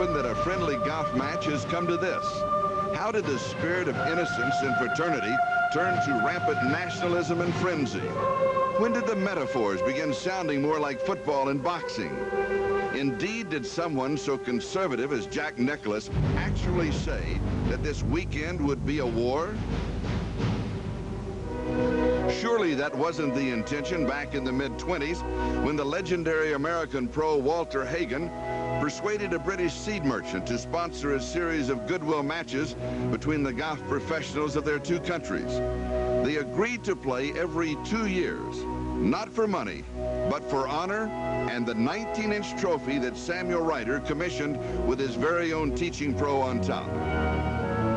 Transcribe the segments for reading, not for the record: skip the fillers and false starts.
happened that a friendly golf match has come to this? How did the spirit of innocence and fraternity turn to rampant nationalism and frenzy? When did the metaphors begin sounding more like football and boxing? Indeed, did someone so conservative as Jack Nicklaus actually say that this weekend would be a war? Surely that wasn't the intention back in the mid-20s when the legendary American pro Walter Hagen persuaded a British seed merchant to sponsor a series of goodwill matches between the golf professionals of their two countries. They agreed to play every 2 years, not for money, but for honor and the 19-inch trophy that Samuel Ryder commissioned with his very own teaching pro on top.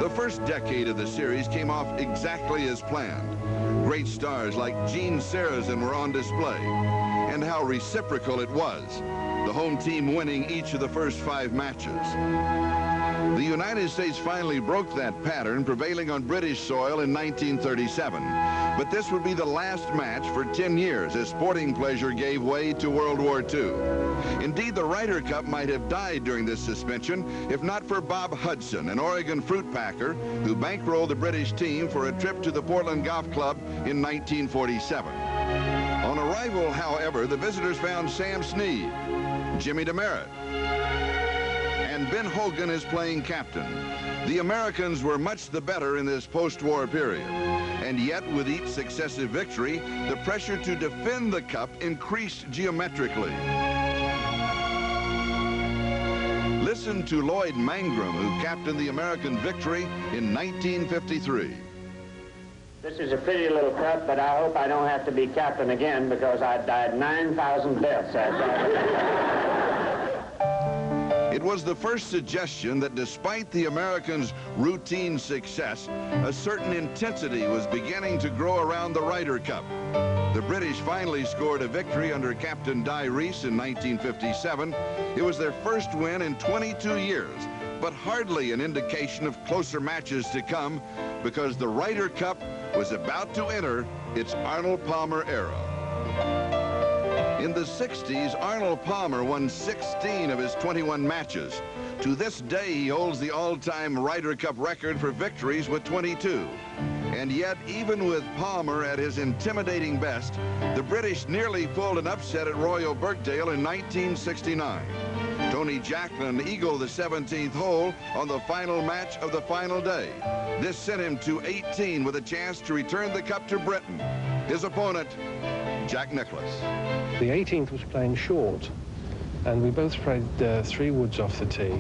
The first decade of the series came off exactly as planned. Great stars like Gene Sarazen were on display, and how reciprocal it was, the home team winning each of the first 5 matches. The United States finally broke that pattern, prevailing on British soil in 1937. But this would be the last match for 10 years as sporting pleasure gave way to World War II. Indeed, the Ryder Cup might have died during this suspension if not for Bob Hudson, an Oregon fruit packer who bankrolled the British team for a trip to the Portland Golf Club in 1947. On arrival, however, the visitors found Sam Snead, Jimmy DeMeritt, and Ben Hogan is playing captain. The Americans were much the better in this post-war period. And yet, with each successive victory, the pressure to defend the cup increased geometrically. Listen to Lloyd Mangrum, who captained the American victory in 1953. This is a pretty little cup, but I hope I don't have to be captain again because I died 9,000 deaths after It was the first suggestion that despite the Americans' routine success, a certain intensity was beginning to grow around the Ryder Cup. The British finally scored a victory under Captain Di Reese in 1957. It was their first win in 22 years, but hardly an indication of closer matches to come because the Ryder Cup was about to enter its Arnold Palmer era. In the 60s, Arnold Palmer won 16 of his 21 matches. To this day, he holds the all-time Ryder Cup record for victories with 22. And yet, even with Palmer at his intimidating best, the British nearly pulled an upset at Royal Birkdale in 1969. Tony Jacklin eagled the 17th hole on the final match of the final day. This sent him to 18 with a chance to return the cup to Britain. His opponent, Jack Nicklaus. The 18th was playing short, and we both played 3 woods off the tee,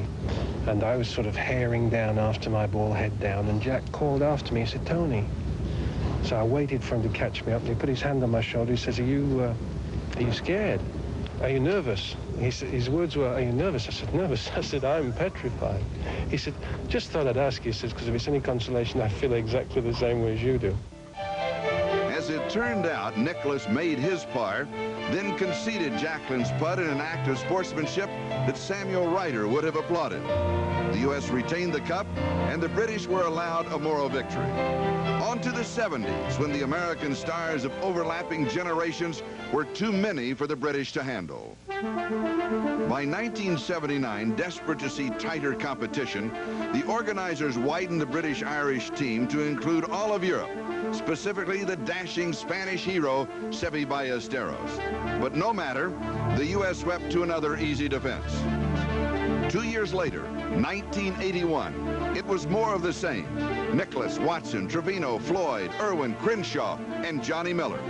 and I was sort of herring down after my ball, head down, and Jack called after me. He said, "Tony." So I waited for him to catch me up, and he put his hand on my shoulder. He says, are you scared? Are you nervous? His words were, "Are you nervous?" I said, "Nervous?" I said, "I'm petrified." He said, "Just thought I'd ask you," he says, "because if it's any consolation, I feel exactly the same way as you do." As it turned out, Nicklaus made his par, then conceded Jacklin's putt in an act of sportsmanship that Samuel Ryder would have applauded. The U.S. retained the cup, and the British were allowed a moral victory. On to the 70s, when the American stars of overlapping generations were too many for the British to handle. By 1979, desperate to see tighter competition, the organizers widened the British-Irish team to include all of Europe, specifically the dashing Spanish hero, Seve Ballesteros. But no matter, the U.S. swept to another easy defense. 2 years later, 1981, it was more of the same. Nicklaus, Watson, Trevino, Floyd, Irwin, Crenshaw, and Johnny Miller.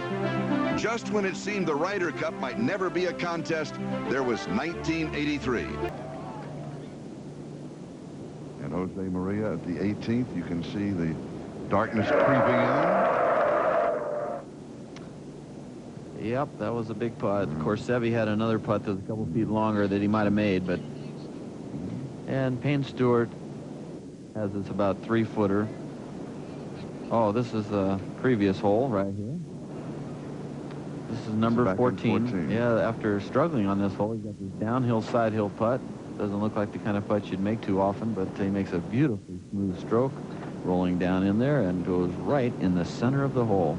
Just when it seemed the Ryder Cup might never be a contest, there was 1983. And Jose Maria at the 18th, you can see the darkness creeping in. Yep, that was a big putt. Of course, Seve had another putt that was a couple feet longer that he might have made, but... And Payne Stewart has this about 3-footer. Oh, this is the previous hole right here. This is number 14. Yeah, after struggling on this hole, he's got this downhill, side-hill putt. Doesn't look like the kind of putt you'd make too often, but he makes a beautifully smooth stroke, rolling down in there, and goes right in the center of the hole.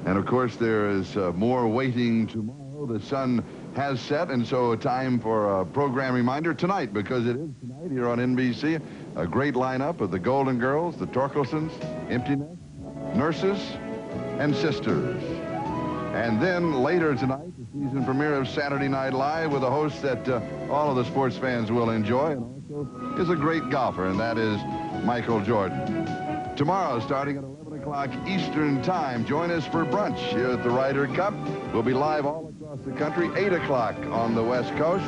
And of course, there is more waiting tomorrow The sun has set, and so time for a program reminder tonight, because it is tonight here on NBC. A great lineup of the Golden Girls, the Torkelsons, Empty Nest, Nurses, and Sisters. And then later tonight, the season premiere of Saturday Night Live with a host that all of the sports fans will enjoy, and also is a great golfer, and that is Michael Jordan. Tomorrow, starting at 11 o'clock Eastern Time, join us for brunch here at the Ryder Cup. We'll be live all across the country, 8 o'clock on the West Coast.